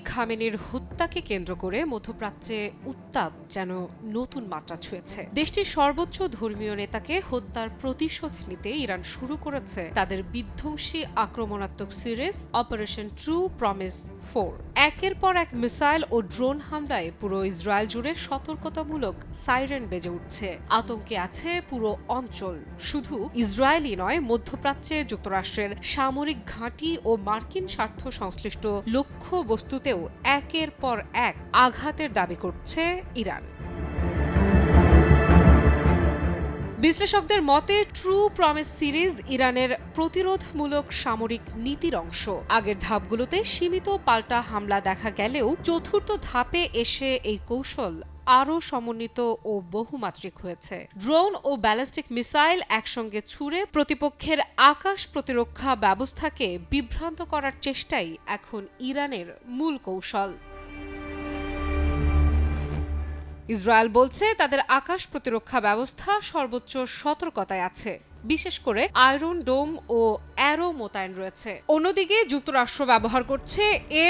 খামেনির হত্যাকে কেন্দ্র করে মধ্যপ্রাচ্যে উত্তাপ যেন নতুন মাত্রা ছুঁয়েছে। দেশটির সর্বোচ্চ ধর্মীয় নেতাকে হত্যার প্রতিশোধ নিতে ইরান শুরু করেছে তাদের বিধ্বংসী আক্রমণাত্মক সিরিজ অপারেশন ট্রু প্রমিস 4। একের পর এক মিসাইল ও ড্রোন হামলায় পুরো ইসরায়েল জুড়ে সতর্কতামূলক সাইরেন বেজে উঠছে। আতঙ্কে আছে পুরো অঞ্চল। শুধু ইসরায়েলই নয়, মধ্যপ্রাচ্যে যুক্তরাষ্ট্রের সামরিক ঘাঁটি ও মার্কিন স্বার্থ সংশ্লিষ্ট লক্ষ্য বস্তুতেও একের পর এক আঘাতের দাবি করছে ইরান। বিশ্লেষকদের মতে ট্রু প্রমিস সিরিজ ইরানের প্রতিরোধমূলক সামরিক নীতির অংশ। আগের ধাপগুলোতে সীমিত পাল্টা হামলা দেখা গেলেও চতুর্থ ধাপে এসে এই কৌশল আরও সমন্বিত ও বহুমাত্রিক হয়েছে। ড্রোন ও ব্যালিস্টিক মিসাইল একসঙ্গে ছুড়ে প্রতিপক্ষের আকাশ প্রতিরক্ষা ব্যবস্থাকে বিভ্রান্ত করার চেষ্টাই এখন ইরানের মূল কৌশল। ইসরায়েল বলছে তাদের আকাশ প্রতিরক্ষা ব্যবস্থা সর্বোচ্চ সতর্কতায় আছে, বিশেষ করে আয়রন ডোম ও অ্যারো মোতায়েন রয়েছে। অন্যদিকে যুক্তরাষ্ট্র ব্যবহার করছে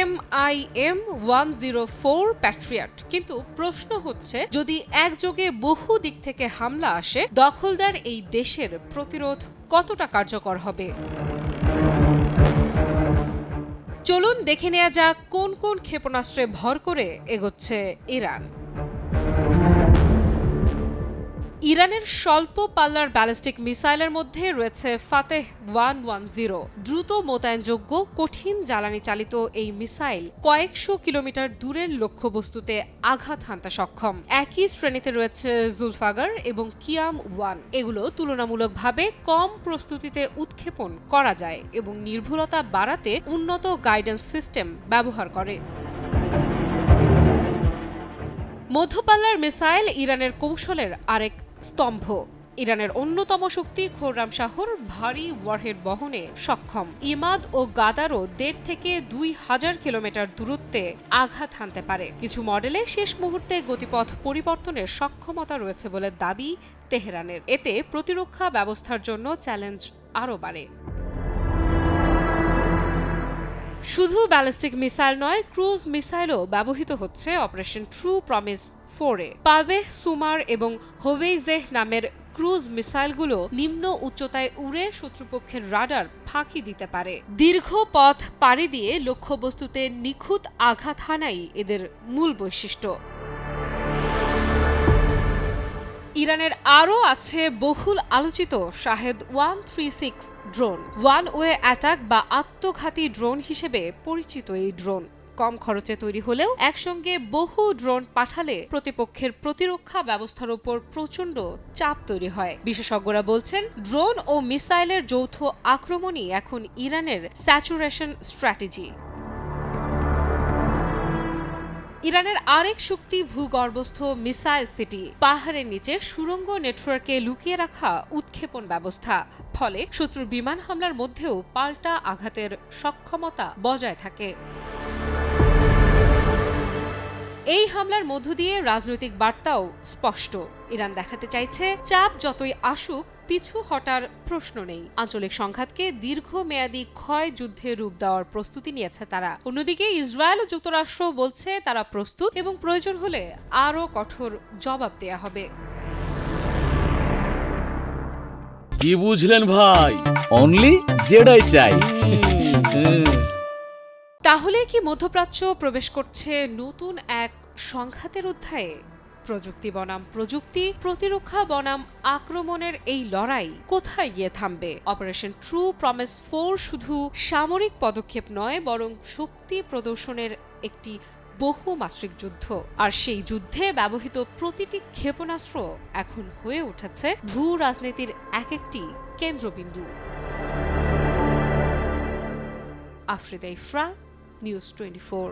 MIM-104 প্যাট্রিয়ট। কিন্তু প্রশ্ন হচ্ছে, যদি একযোগে বহু দিক থেকে হামলা আসে, দখলদার এই দেশের প্রতিরোধ কতটা কার্যকর হবে? চলুন দেখে নেওয়া যাক কোন কোন ক্ষেপণাস্ত্রে ভর করে এগোচ্ছে ইরান। ইরানের স্বল্প পাল্লার ব্যালিস্টিক মিসাইলের মধ্যে রয়েছে ফাতেহ 110। দ্রুত মোতায়েনযোগ্য কঠিন জ্বালানি চালিত এই মিসাইল কয়েকশো কিলোমিটার দূরের লক্ষ্যবস্তুতে আঘাত হানতে সক্ষম। একই শ্রেণীতে রয়েছে জুলফাগার এবং কিয়াম-1। এগুলো তুলনামূলকভাবে কম প্রস্তুতিতে উৎক্ষেপণ করা যায় এবং নির্ভুলতা বাড়াতে উন্নত গাইডেন্স সিস্টেম ব্যবহার করে। মধ্যপাল্লার মিসাইল ইরানের কৌশলের আরেক স্তম্ভ। ইরানের অন্যতম শক্তি খোররামশাহর ভারী ওয়ারহেড বহনে সক্ষম। ইমাদ ও গাদারও 1.5 থেকে 2,000 কিলোমিটার দূরত্বে আঘাত হানতে পারে। কিছু মডেলে শেষ মুহূর্তে গতিপথ পরিবর্তনের সক্ষমতা রয়েছে বলে দাবি তেহরানের। এতে প্রতিরক্ষা ব্যবস্থার জন্য চ্যালেঞ্জ আরও বাড়ে। শুধু ব্যালিস্টিক মিসাইল নয়, ক্রুজ মিসাইলও ব্যবহৃত হচ্ছে অপারেশন ট্রু প্রমিস 4-এ। পাবেহ, সুমার এবং হোভেইজেহ নামের ক্রুজ মিসাইলগুলো নিম্ন উচ্চতায় উড়ে শত্রুপক্ষের রাডার ফাঁকি দিতে পারে। দীর্ঘ পথ পাড়ি দিয়ে লক্ষ্যবস্তুতে নিখুঁত আঘাত হানাই এদের মূল বৈশিষ্ট্য। ইরানের আরও আছে বহুল আলোচিত Shahed 136 drone. One way attack বা আত্মঘাতী ড্রোন হিসেবে পরিচিত এই ড্রোন কম খরচে তৈরি হলেও একসঙ্গে বহু ড্রোন পাঠালে প্রতিপক্ষের প্রতিরক্ষা ব্যবস্থার উপর প্রচণ্ড চাপ তৈরি হয়। বিশেষজ্ঞরা বলছেন, ড্রোন ও মিসাইলের যৌথ আক্রমণই এখন ইরানের স্যাচুরেশন স্ট্র্যাটেজি। ইরানের আরেক শক্তি ভূগর্ভস্থ মিসাইল সিটি। পাহাড়ের নিচে সুড়ঙ্গ নেটওয়ার্কে লুকিয়ে রাখা উৎক্ষেপণ ব্যবস্থা। ফলে শত্রুর বিমান হামলার মধ্যেও পাল্টা আঘাতের সক্ষমতা বজায় থাকে। এই হামলার মধ্য দিয়ে রাজনৈতিক বার্তাও স্পষ্ট। ইরান দেখাতে চাইছে, চাপ যতই আসুক, পিছু হটার প্রশ্ন নেই। আঞ্চলিক সংঘাতকে দীর্ঘমেয়াদী ক্ষয় যুদ্ধে রূপ দেওয়ার প্রস্তুতি নিয়েছে তারা। অন্যদিকে ইসরায়েল ও যুক্তরাষ্ট্র বলছে তারা প্রস্তুত এবং প্রয়োজন হলে আরও কঠোর জবাব দেয়া হবে। কি বুঝলেন ভাই? অনলি জেডাই চাই। তাহলে কি মধ্যপ্রাচ্য প্রবেশ করছে নতুন এক সংঘাতের অধ্যায়ে? প্রযুক্তি বনাম প্রযুক্তি, প্রতিরক্ষা বনাম আক্রমণের এই লড়াই কোথায় গিয়ে থামবে? অপারেশন ট্রু প্রমিস 4 শুধু সামরিক পদক্ষেপ নয়, বরং শক্তি প্রদর্শনের একটি বহুমাত্রিক যুদ্ধ। আর সেই যুদ্ধে ব্যবহৃত প্রতিটি ক্ষেপণাস্ত্র এখন হয়ে উঠেছে ভূ রাজনীতির এক একটি কেন্দ্রবিন্দু। আফ্রিদা ইফরা, নিউজ 24।